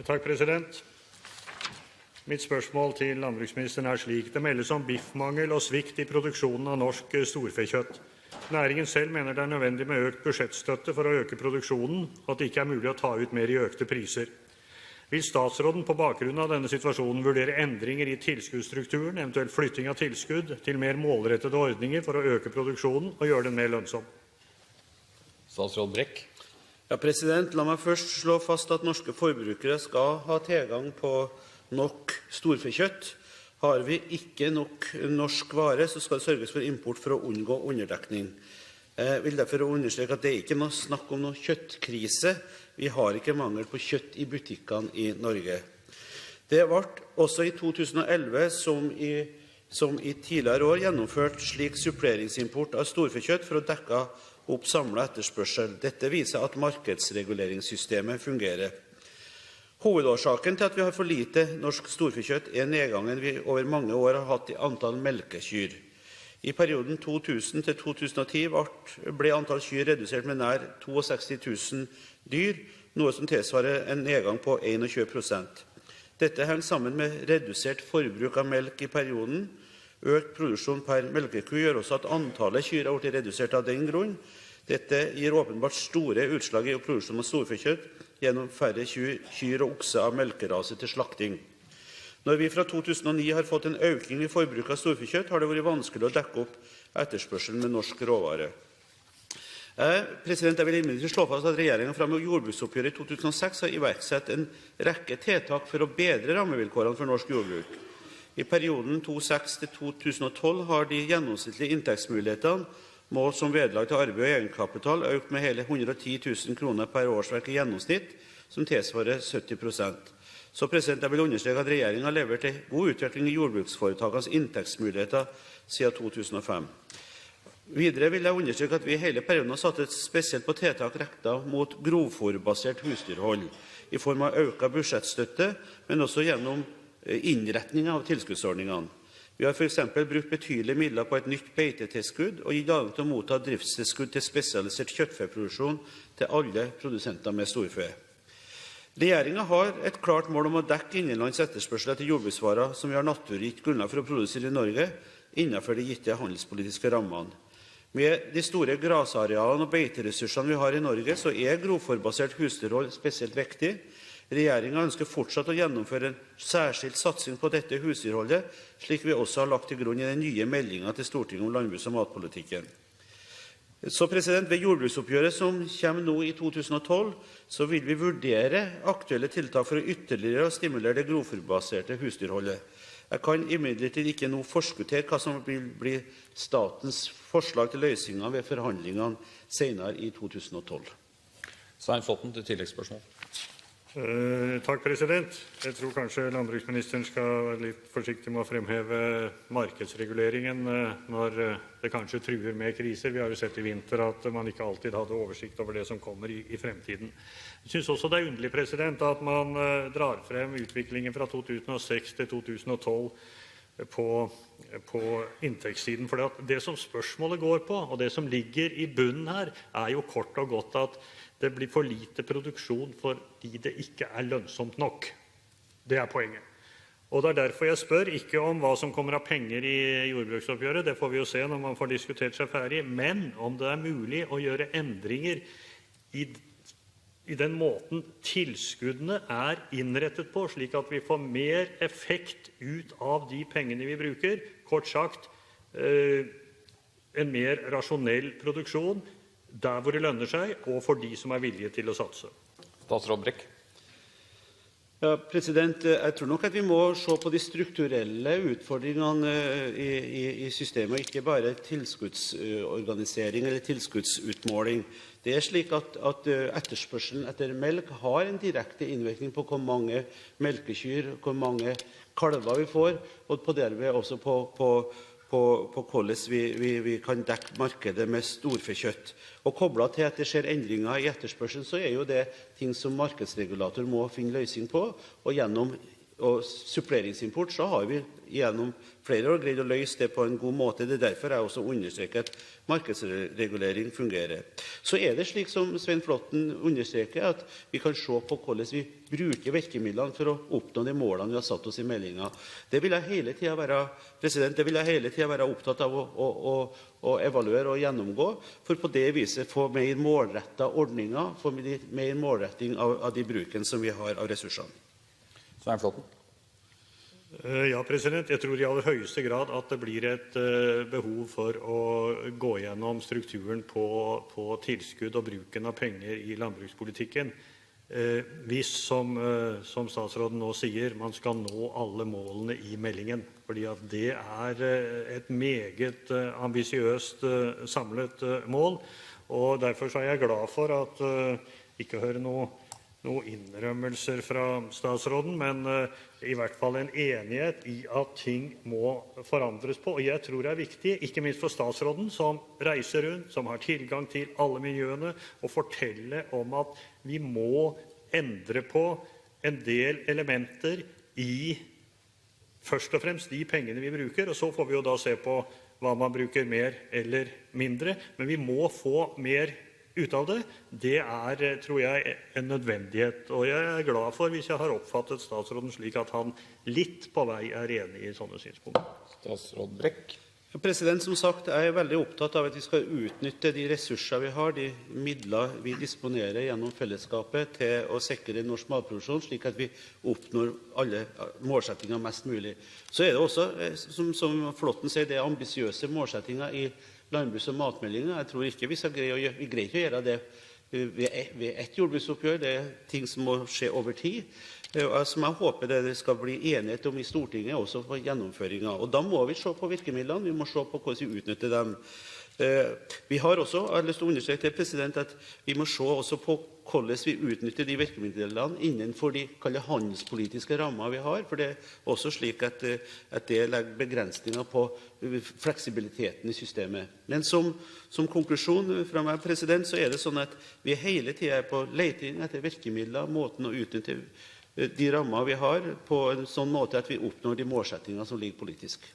Takk, president. Mitt spørsmål til landbruksministeren slik. Det meldes om biffmangel og svikt i produksjonen av norsk storfekjøtt. Næringen selv mener det nødvendig med økt budsjettstøtte for å øke produksjonen, og at det ikke mulig å ta ut mer i økte priser. Vil statsråden på bakgrunn av denne situasjonen vurdere endringer i tilskuddsstrukturen, eventuelt flytting av tilskudd til mer målrettede ordninger for å øke produksjonen og gjøre den mer lønnsom? Statsråd Brekk. Ja, la meg først slå fast at norske forbrukere skal ha tilgang på nok storfekjøtt. Har vi ikke nok norsk vare, så skal det sørges for import for å unngå underdekning. Jeg vil derfor understreke at det ikke er noe snakk om noe kjøttkrise. Vi har ikke mangel på kjøtt i butikkene i Norge. Det ble også i 2011, som i tidligere år, gjennomført slik suppleringsimport av storfekjøtt for å dekke opp samlet etterspørsel. Dette viser at markedsreguleringssystemet fungerer. Hovedårsaken til at vi har for lite norsk storfekjøtt nedgangen vi over mange år har hatt i antall melkekyr. I perioden 2000 til 2010 ble antall kyr redusert med nær 62 000 dyr, noe som tilsvarer en nedgang på 21%. Dette henger sammen med redusert forbruk av melk i perioden. Økt produksjon per melkeku gjør også at antallet kyr har blitt redusert av den grunn. Dette gir åpenbart store utslag i produksjonen av storfekjøtt gjennom færre kyr og okser av melkerase til slakting. Når vi fra 2009 har fått en økning i forbruk av storfekjøtt, har det vært vanskelig å dekke opp etterspørselen med norsk råvare. Jeg vil imidlertid slå fast at regjeringen fra jordbruksoppgjøret i 2006 har iverksatt en rekke tiltak for å bedre rammevilkårene for norsk jordbruk. I perioden 2006 til 2012 har de gjennomsnittlige inntektsmulighetene, målt som vederlag til arbeid og egenkapital, økt med hele 110 000 kroner per årsverk i gjennomsnitt, som tilsvarer 70%. Så jeg vil understreke at regjeringen har levert en god utvikling i jordbruksforetakenes inntektsmuligheter siden 2005. Videre vil jeg understreke at vi i hele perioden har satset spesielt på tiltak rettet mot grovfôrbasert husdyrhold, i form av økt budsjettstøtte, men også gjennom innretning av tilskuddsordningene. Vi har for eksempel brukt betydelige midler på et nytt beitetilskudd og gitt adgang til å motta driftstilskudd til spesialisert kjøttfeproduksjon til alle produsenter med storfe. Regjeringen har et klart mål om å dekke innenlands etterspørsel etter jordbruksvarer som vi har naturgitt grunnlag for å produsere i Norge, innenfor de gitte handelspolitiske rammene. Med de store grasarealene og beiteressursene vi har i Norge, så grovfôrbasert husdyrhold spesielt viktig. Regjeringen ønsker fortsatt å gjennomføre en særskilt satsing på dette husdyrholdet, slik vi også har lagt til grunn i den nye meldingen til Stortinget om landbruks- og matpolitikken. Så ved jordbruksoppgjøret som kommer nå i 2012, så vil vi vurdere aktuelle tiltak for å ytterligere stimulere det grovfôrbaserte husdyrholdet. Jeg kan imidlertid ikke nå forskuttere hva som vil bli statens forslag til løsninger ved forhandlingene senere i 2012. Svein Flåtten til tilleggsspørsmål. Takk, president. Jeg tror kanskje landbruksministeren skal være litt forsiktig med å fremheve markedsreguleringen når det kanskje truer med kriser. Vi har jo sett i vinter at man ikke alltid hadde oversikt over det som kommer i fremtiden. Jeg synes også det underlig, president, at man drar frem utviklingen fra 2006 til 2012 på inntektssiden. For det som spørsmålet går på, og det som ligger i bunnen her, jo kort og godt at det blir for lite produksjon fordi det ikke lønnsomt nok. Det poenget. Og det derfor jeg spør, ikke om hva som kommer av penger i jordbruksoppgjøret, det får vi jo se når man får diskutert seg ferdig, men om det mulig å gjøre endringer i den måten tilskuddene innrettet på, slik at vi får mer effekt ut av de pengene vi bruker. Kort sagt, en mer rasjonell produksjon, der hvor det lønner seg, og for de som villige til å satse. Statsråd Brekk. Ja, jeg tror nok at vi må se på de strukturelle utfordringene i systemet, ikke bare tilskuddsorganisering eller tilskuddsutmåling. Det slik at etterspørselen etter melk har en direkte innvirkning på hvor mange melkekyr, hvor mange kalver vi får, og derved også på hvordan vi kan dekke markedet med storfekjøtt. Og koblet til at det skjer endringer i etterspørselen, så jo det ting som markedsregulator må finne løsning på, og gjennom og suppleringsimport, så har vi gjennom flere år greid å løse det på en god måte. Det er derfor jeg også understreker at markedsregulering fungerer. Så er det slik som Svein Flåtten understreker, at vi kan se på hvordan vi bruker virkemidlene for å oppnå de målene vi har satt oss i meldingen. Det vil jeg hele tiden være opptatt av å evaluere og gjennomgå, for på det viset få mer målrettede ordninger, få mer målretting av de bruken som vi har av ressursene. Svein Flåtten. Ja, jeg tror i aller høyeste grad at det blir et behov for å gå gjennom strukturen på tilskudd og bruken av penger i landbrukspolitikken. Hvis, som statsråden nå sier, man skal nå alle målene i meldingen. Fordi at det er et meget ambisiøst samlet mål. Og derfor så er jeg glad for at ikke hører noen innrømmelser fra statsråden, men i hvert fall en enighet i at ting må forandres på. Og jeg tror det er viktig, ikke minst for statsråden som reiser rundt, som har tilgang til alle miljøene, å fortelle om at vi må endre på en del elementer i først og fremst de pengene vi bruker, og så får vi jo da se på hva man bruker mer eller mindre. Men vi må få mer ut av det. Det er, tror jeg, en nødvendighet. Og jeg er glad for, hvis jeg har oppfattet statsråden slik, at han litt på vei er enig i sånne synspunkter. Statsråd Brekk. Som sagt, jeg er veldig opptatt av at vi skal utnytte de ressurser vi har, de midler vi disponerer gjennom fellesskapet til å sikre norsk matproduksjon, slik at vi oppnår alle målsettinger mest mulig. Så er det også, som Flåtten sier, det er ambisiøse målsettinger i landbruks- og matmeldingen. Jeg tror ikke vi greier ikke å gjøre det ved ett jordbruksoppgjør. Det er ting som må skje over tid, som jeg håper det skal bli enighet om i Stortinget, også for gjennomføringen. Og da må vi se på virkemidlene, vi må se på hvordan vi utnytter dem. Vi har også, jeg har lyst til å understreke det, at vi må se også på hvordan vi utnytter de virkemidlene innenfor de handelspolitiske rammer vi har, for det er også slik at det legger begrensninger på fleksibiliteten i systemet. Men som konklusjon fra meg, så er det sånn at vi hele tiden er på leting etter virkemidler, måten å utnytte de rammer vi har, på en sånn måte at vi oppnår de målsettingene som ligger politisk.